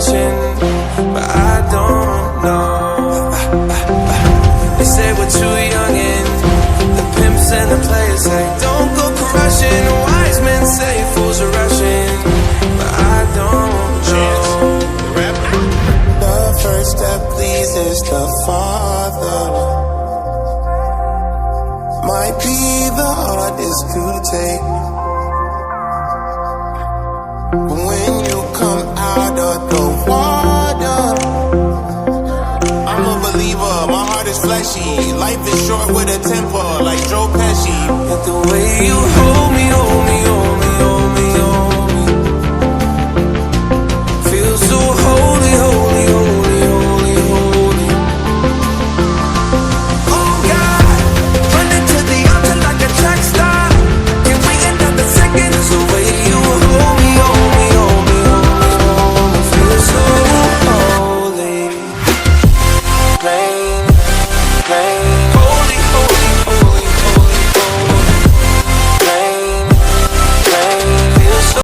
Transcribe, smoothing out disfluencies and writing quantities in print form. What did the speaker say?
crushing, but I don't know. They say we're too young and the pimps and the players say don't go crushing. Wise men say fools are rushing, but I don't know. The first step pleases the Father, might be the hardest to take. But when you come out of the water, I'm a believer, my heart is fleshy. Life is short with a temper, like Joe Pesci. But the way you hold